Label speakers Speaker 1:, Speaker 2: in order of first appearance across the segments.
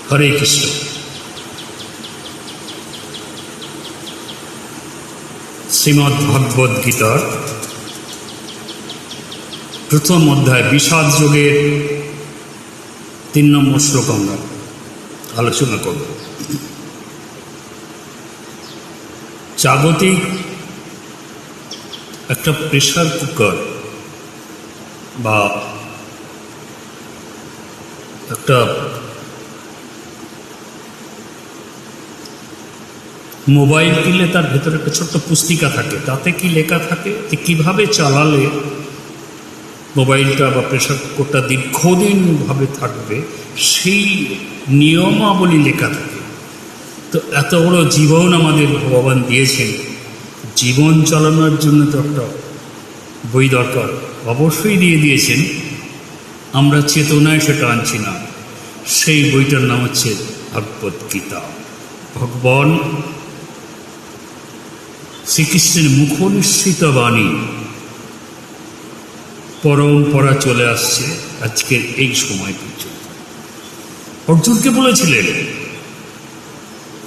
Speaker 1: হরে কৃষ্ণ। শ্রীমদ্ ভগবদ গীতার প্রথম অধ্যায় বিষাদ যোগের 3 নম্বর শ্লোক আমরা আলোচনা করব। জাগতিক একটা প্রেসার কুকার বা একটা মোবাইল কিনলে তার ভেতরে একটা ছোট্ট পুস্তিকা থাকে, তাতে কি লেখা থাকে যে কীভাবে চালালে মোবাইলটা বা প্রেসার কুকারটা দীর্ঘদিনভাবে থাকবে, সেই নিয়মাবলী লেখা থাকে। তো এত বড় জীবন আমাদের ভগবান দিয়েছেন, জীবন চালানোর জন্য তো একটা বই দরকার, অবশ্যই দিয়েছেন। আমরা চেতনায় সেটা আনছি না। সেই বইটার নাম হচ্ছে ভগবদ গীতা। ভগবান শ্রীকৃষ্ণের মুখনিসৃত বাণী পরম্পরা চলে আসছে আজকের এই সময় পর্যন্ত। অর্জুনকে বলেছিলেন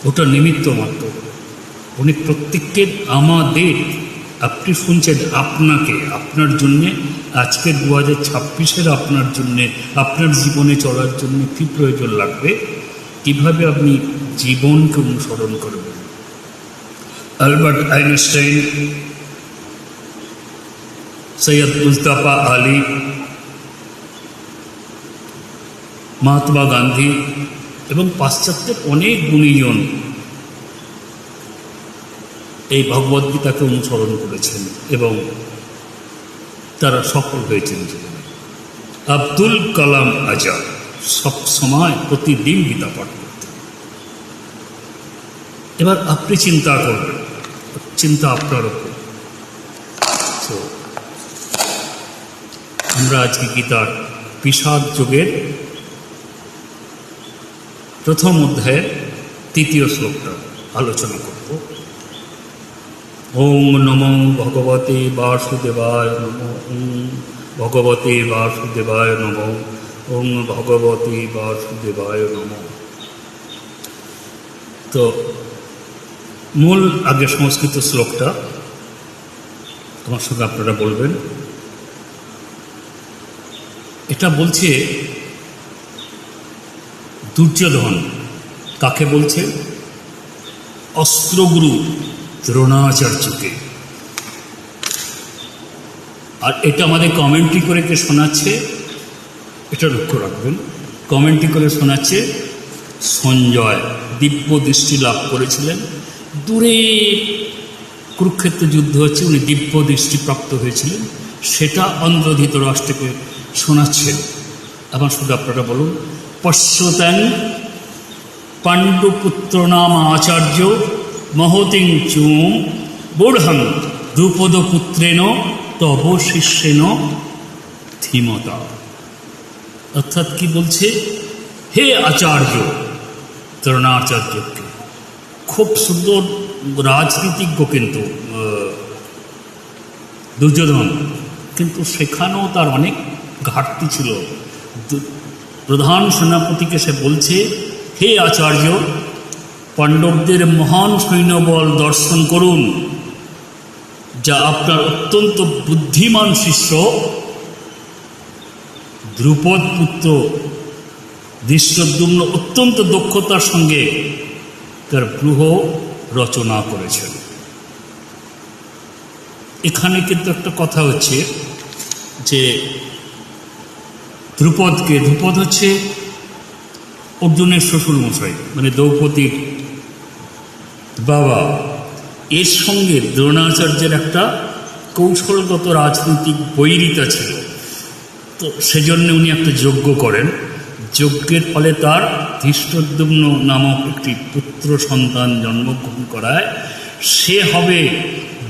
Speaker 1: ওটা নিমিত্ত মাত্র, উনি প্রত্যেককে আমাদের, আপনি শুনছেন, আপনাকে, আপনার জন্যে আজকের 2026-এর আপনার জন্যে, আপনার জীবনে চলার জন্য কী প্রয়োজন লাগবে, কিভাবে আপনি জীবনকে অনুসরণ করবেন। আলবার্ট আইনস্টাইন, সৈয়দ মুজতফা আলী, মহাত্মা গান্ধী এবং পাশ্চাত্যের অনেক গুণীজন এই ভগবদ্গীতাকে অনুসরণ করেছেন এবং তারা সফল হয়েছেন জীবনে। আব্দুল কালাম আজাদ সব সময় প্রতিদিন গীতা পাঠ করতেন। এবার আপনি চিন্তা করবেন, চিন্তা আপনার উপর। তো আমরা আজকে গীতার বিষাদ যোগের প্রথম অধ্যায়ের 3য় শ্লোকটা আলোচনা করব। ওং নমো ভগবতে বাসুদেবায় নমঃ। ওং ভগবতে বাসুদেবায় নমঃ। ওং ভগবতে বাসুদেবায় নমঃ। তো মূল আগে সংস্কৃত শ্লোকটা আমার সঙ্গে আপনারা বলবেন। এটা বলছে দুর্যোধন কাকে বলছে? অস্ত্রগুরু দ্রোণাচার্যকে। আর এটা আমাদের কমেন্ট্রি করে কে শোনাচ্ছে, এটা লক্ষ্য রাখবেন। কমেন্ট্রি করে শোনাচ্ছে সঞ্জয়। দিব্য দৃষ্টি লাভ করেছিলেন, দূরে কুরুক্ষেত্র যুদ্ধ হচ্ছে, উনি দিব্য দৃষ্টি প্রাপ্ত হয়েছিলেন, সেটা অন্ধ্র ধৃতরাষ্ট্রকে শোনাচ্ছেন। আমার শুধু আপনারা বলুন, পশ্যতেন পাণ্ডুপুত্র নাম আচার্য মহতিং চুম বূঢ়ং দ্রুপদপুত্রেণ তব শিষ্যেন ধীমতা। অর্থাৎ কি বলছে? হে আচার্য, দ্রোণাচার্যকে, খুব সুন্দর রাজনীতিজ্ঞ কিন্তু দুর্যোধন, কিন্তু সেখানেও তার অনেক ঘাটতি ছিল। প্রধান সেনাপতিকে সে বলছে, হে আচার্য, পাণ্ডবদের মহান সৈন্যবল দর্শন করুন, যা আপনার অত্যন্ত বুদ্ধিমান শিষ্য দ্রুপদ পুত্র ধৃষ্টদ্যুম্ন অত্যন্ত দক্ষতার সঙ্গে তার ব্যূহ রচনা করেছেন। এখানে কিন্তু একটা কথা হচ্ছে যে ধ্রুপদ হচ্ছে অর্জুনের শ্বশুরমশাই, মানে দ্রৌপদীর বাবা। এর সঙ্গে দ্রোণাচার্যের একটা কৌশলগত রাজনৈতিক বৈরিতা ছিল। তো সেজন্য উনি একটা যজ্ঞ করেন। যজ্ঞের ফলে তার ধৃষ্টদ্যুম্ন নামক একটি পুত্র সন্তান জন্মগ্রহণ করায়। সে হবে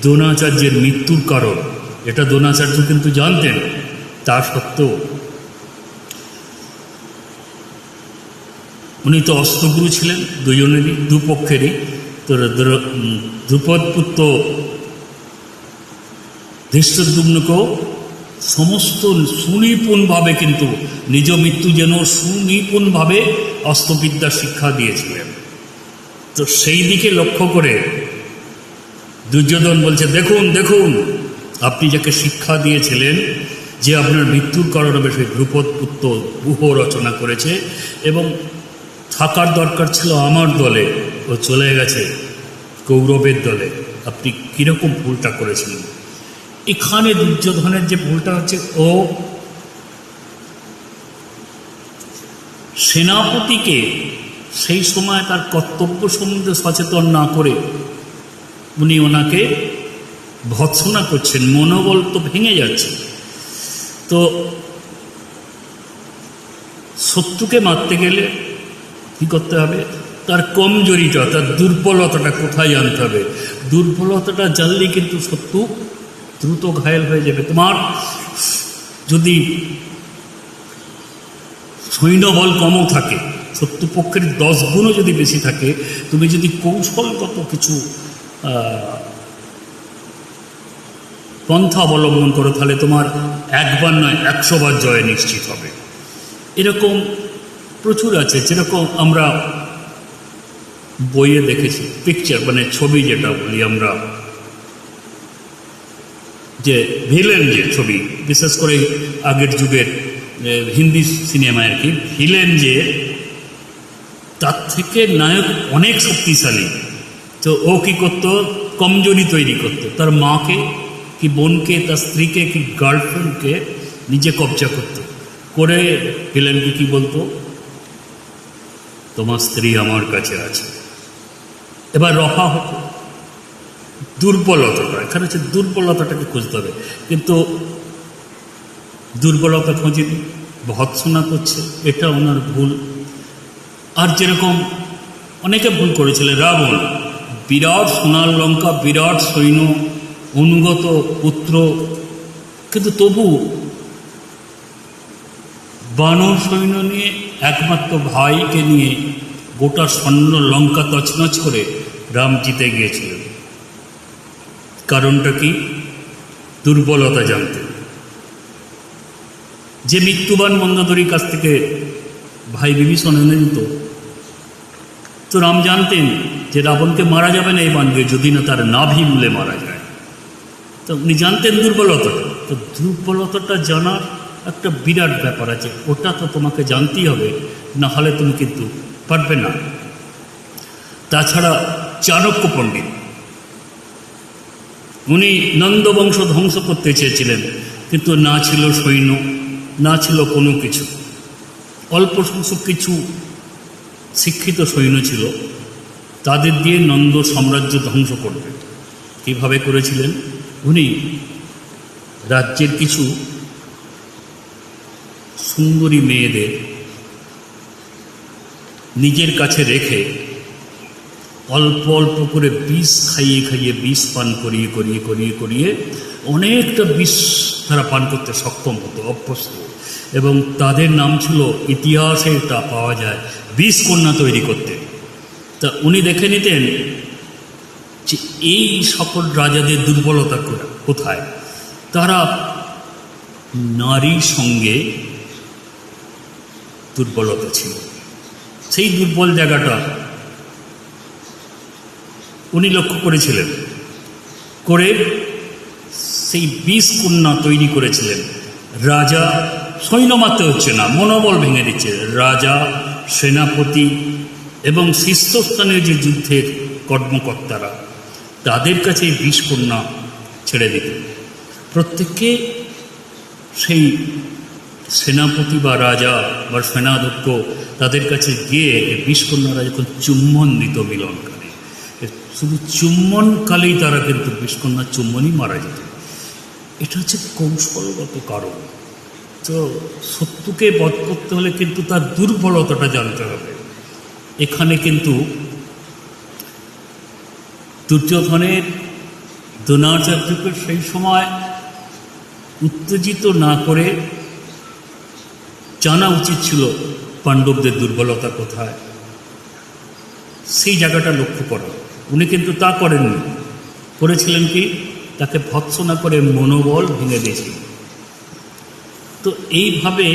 Speaker 1: দ্রোণাচার্যের মৃত্যুর কারণ। এটা দ্রোণাচার্য কিন্তু জানতেন। তা সত্ত্বেও উনি তো অস্ত্রগুরু ছিলেন, দুজনেরই, দুপক্ষেরই। তো দ্রুপদ পুত্র ধৃষ্টদ্যুম্নকেও সমস্ত সুনিপুণভাবে, কিন্তু নিজ মৃত্যু যেন সুনিপুণভাবে অস্ত্রবিদ্যার শিক্ষা দিয়েছিলেন। তো সেই দিকে লক্ষ্য করে দুর্যোধন বলছে, দেখুন দেখুন, আপনি যাকে শিক্ষা দিয়েছিলেন, যে আপনার মৃত্যুর কারণ হবে, সেই ধ্রুপদ পুত্র গুহ রচনা করেছে এবং থাকার দরকার ছিল আমার দলে, ও চলে গেছে কৌরবের দলে। আপনি কীরকম ভুলটা করেছিলেন? এখানে দুর্যোধনের যে ভুলটা হচ্ছে, ও সেনাপতিকে সেই সময় তার কর্তব্য সম্বন্ধে সচেতন না করে উনি ওনাকে ভৎসনা করছেন, মনোবল তো ভেঙে যাচ্ছে। তো শত্রুকে মারতে গেলে কী করতে হবে? তার কমজোরিটা, তার দুর্বলতাটা কোথায় জানতে হবে। দুর্বলতাটা জানলে কিন্তু শত্রু দ্রুত ঘায়েল হয়ে যাবে। তোমার যদি সৈন্যবল কমও থাকে, শত্রুপক্ষের 10 গুণও যদি বেশি থাকে, তুমি যদি কৌশলগত কিছু পন্থা অবলম্বন করো, তাহলে তোমার একবার নয় 100 বার জয় নিশ্চিত হবে। এরকম প্রচুর আছে, যেরকম আমরা বইয়ে দেখেছি, পিকচার মানে ছবি যেটা বলি আমরা, যে ভিলেন যে ছবি, বিশেষ করে আগের যুগের হিন্দি সিনেমায় আর কি, ভিলেন যে তার থেকে নায়ক অনেক শক্তিশালী। তো ও কী করতো? কমজোরি তৈরি করতো, তার মাকে কি বোনকে, তার স্ত্রীকে কি গার্লফ্রেন্ডকে নিজে কবজা করতো, করে ভিলেনকে কি বলতো? তোমার স্ত্রী আমার কাছে আছে। এবার রফা হতো। দুর্বলতাটা এখানে হচ্ছে, দুর্বলতাটাকে খুঁজতে হবে, কিন্তু দুর্বলতা খুঁজেনি, ভৎসনা করছে, এটা ওনার ভুল। আর যেরকম অনেকে ভুল করেছিলেন, রাবণ বিরাট সোনার লঙ্কা, বিরাট সৈন্য, অনুগত পুত্র, কিন্তু তবু বানর সৈন্য নিয়ে, একমাত্র ভাইকে নিয়ে গোটা স্বর্ণ লঙ্কা তছনছ করে রাম জিতে গিয়েছিলেন। কারণটা কি? দুর্বলতা জানতেন। যে মৃত্যুবান মন্দোদরীর কাছ থেকে ভাই বিভীষণ এনে দিত, তো রাম জানতেন যে রাবণকে মারা যাবে না এই বান দিয়ে, যদি না তার নাভি মূলে মারা যায়। তো উনি জানতেন দুর্বলতাটা। তো দুর্বলতাটা জানার একটা বিরাট ব্যাপার আছে, ওটা তো তোমাকে জানতেই হবে, না হলে তুমি কিন্তু পারবে না। তাছাড়া চাণক্য পণ্ডিত, উনি নন্দবংশ ধ্বংস করতে চেয়েছিলেন, কিন্তু না ছিল সৈন্য, না ছিল কোনো কিছু। অল্প সংখ্যক কিছু শিক্ষিত সৈন্য ছিল, তাদের দিয়ে নন্দ সাম্রাজ্য ধ্বংস করবে। কীভাবে করেছিলেন? উনি রাজ্যের কিছু সুন্দরী মেয়েদের নিজের কাছে রেখে অল্প অল্প করে বিষ খাইয়ে খাইয়ে, বিষ পান করিয়ে করিয়ে করিয়ে করিয়ে অনেকটা বিষ তারা পান করতে সক্ষম হতো, অভ্যস্ত। এবং তাদের নাম ছিল, ইতিহাসে এটা পাওয়া যায়, বিষ কন্যা তৈরি করতে। তা উনি দেখে নিতেন যে এই সকল রাজাদের দুর্বলতা কোথায়। তারা নারীর সঙ্গে দুর্বলতা ছিল, সেই দুর্বল জায়গাটা উনি লক্ষ্য করেছিলেন, করে সেই বিষ কন্যা তৈরি করেছিলেন। রাজা সৈন্য মারতে হচ্ছে না, মনোবল ভেঙে দিচ্ছে। রাজা, সেনাপতি এবং শীর্ষস্থানীয় যে যুদ্ধের কর্মকর্তারা, তাদের কাছে এই বিষ কন্যা ছেড়ে দিতেন। প্রত্যেককে সেই সেনাপতি বা রাজা বা সেনাধ্যক্ষ তাদের কাছে গিয়ে বিষ কন্যারা যখন চুম্বন দিত মিলনকালে, শুধু চুম্বনকালেই তারা কিন্তু বিষ কন্যার চুম্বনই মারা যেত। এটা হচ্ছে কৌশলগত কারণ। তো শত্রুকে বধ করতে হলে কিন্তু তার দুর্বলতাটা জানতে হবে। এখানে কিন্তু দুর্যোধনের দ্রোণাচার্যকে সেই সময় উত্তেজিত না করে জানা উচিত ছিল পাণ্ডবদের দুর্বলতা কোথায়, সেই জায়গাটা লক্ষ্য করা। উনি কিন্তু তা করেননি, করেছিলেন কি, তাকে ভৎসনা করে মনোবল ভেঙে দিয়েছিলেন। তো এইভাবে